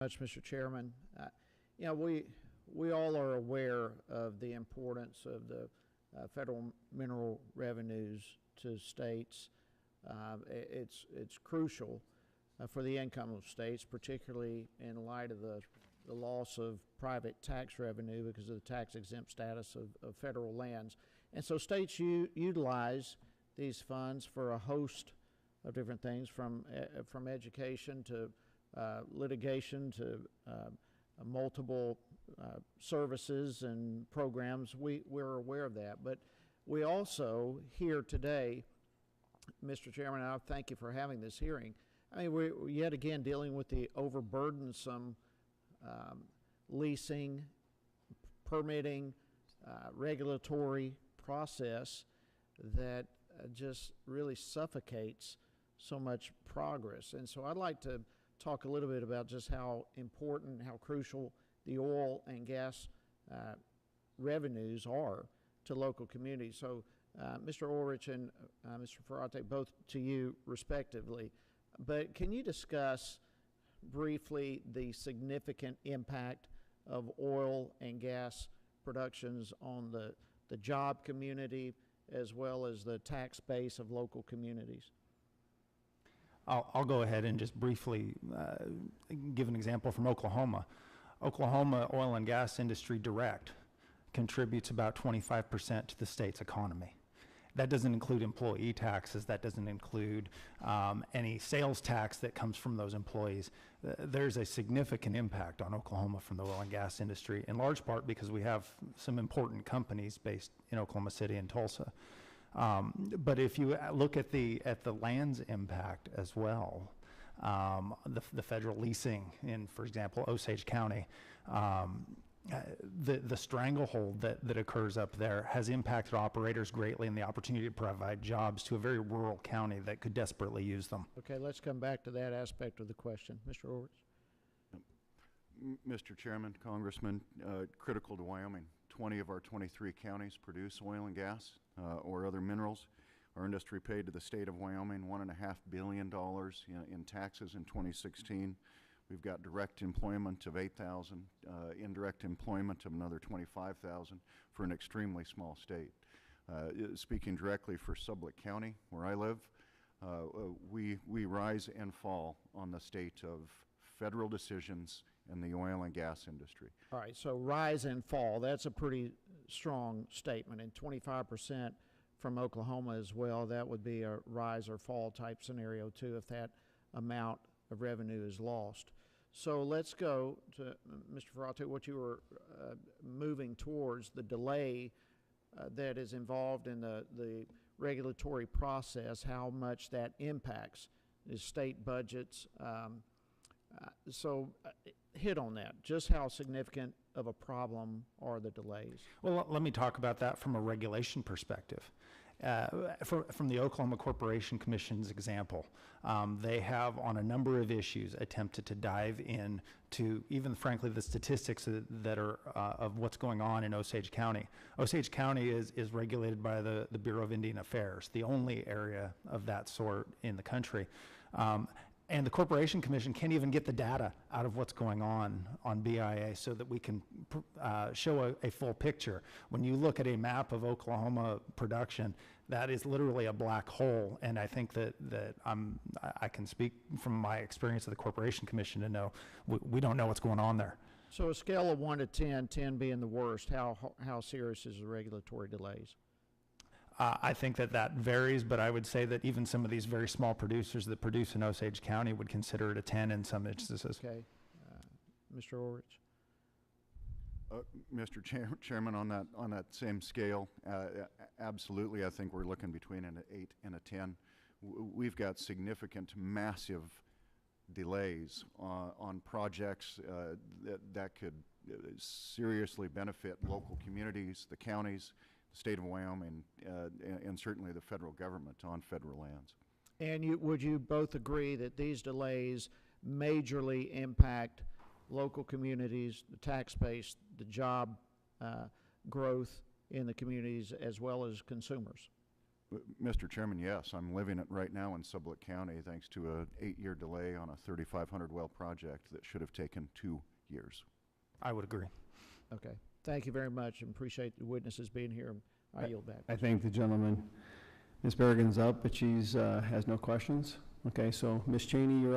Much, Mr. Chairman. You know, we all are aware of the importance of the federal mineral revenues to states. It's crucial for the income of states, particularly in light of the loss of private tax revenue because of the tax exempt status of federal lands. And so states utilize these funds for a host of different things, from education to litigation to multiple services and programs. We're aware of that. But we also here today, Mr. Chairman, and I thank you for having this hearing. I mean, we're yet again dealing with the overburdensome leasing, permitting, regulatory process that just really suffocates so much progress. And so I'd like to talk a little bit about just how important, how crucial the oil and gas revenues are to local communities. So Mr. Ulrich and Mr. Ferrate, both to you respectively, but can you discuss briefly the significant impact of oil and gas productions on the job community as well as the tax base of local communities? I'll go ahead and just briefly give an example from Oklahoma. Oklahoma oil and gas industry direct contributes about 25% to the state's economy. That doesn't include employee taxes. That doesn't include any sales tax that comes from those employees. There's a significant impact on Oklahoma from the oil and gas industry, in large part because we have some important companies based in Oklahoma City and Tulsa. But if you look at the land's impact as well, the federal leasing in, for example, Osage County, the stranglehold that occurs up there has impacted operators greatly and the opportunity to provide jobs to a very rural county that could desperately use them. Okay, let's come back to that aspect of the question. Mr. Ulrich. Mr. Chairman, Congressman, critical to Wyoming. 20 of our 23 counties produce oil and gas or other minerals. Our industry paid to the state of Wyoming $1.5 billion in taxes in 2016. We've got direct employment of 8,000, indirect employment of another 25,000 for an extremely small state. Speaking directly for Sublette County, where I live, we rise and fall on the state of federal decisions in the oil and gas industry. All right, so rise and fall, that's a pretty strong statement, and 25% from Oklahoma as well, that would be a rise or fall type scenario too if that amount of revenue is lost. So let's go to Mr. Ferrate, what you were moving towards, the delay that is involved in the regulatory process, how much that impacts the state budgets. So hit on that, just how significant of a problem are the delays? Well, let me talk about that from a regulation perspective. From the Oklahoma Corporation Commission's example, they have on a number of issues attempted to dive in to even frankly the statistics that are of what's going on in Osage County. Osage County is regulated by the Bureau of Indian Affairs, the only area of that sort in the country. And the Corporation Commission can't even get the data out of what's going on BIA so that we can show a full picture. When you look at a map of Oklahoma production, that is literally a black hole. And I think that I can speak from my experience of the Corporation Commission to know we don't know what's going on there. So a scale of 1 to 10, 10 being the worst, how serious is the regulatory delays? I think that varies, but I would say that even some of these very small producers that produce in Osage County would consider it a 10 in some instances. Okay. Mr. Ulrich. Mr. Chairman, on that same scale, absolutely, I think we're looking between an 8 and a 10. We've got significant, massive delays on projects that could seriously benefit local communities, the counties, state of Wyoming, and certainly the federal government on federal lands. And would you both agree that these delays majorly impact local communities, the tax base, the job growth in the communities, as well as consumers? Mr. Chairman, yes, I'm living it right now in Sublette County thanks to a 8-year delay on a 3,500 well project that should have taken 2 years. I would agree. Okay. Thank you very much, and appreciate the witnesses being here. I yield back. I thank the gentleman. Ms. Berrigan's up, but she's has no questions. Okay, so Ms. Cheney, you're up.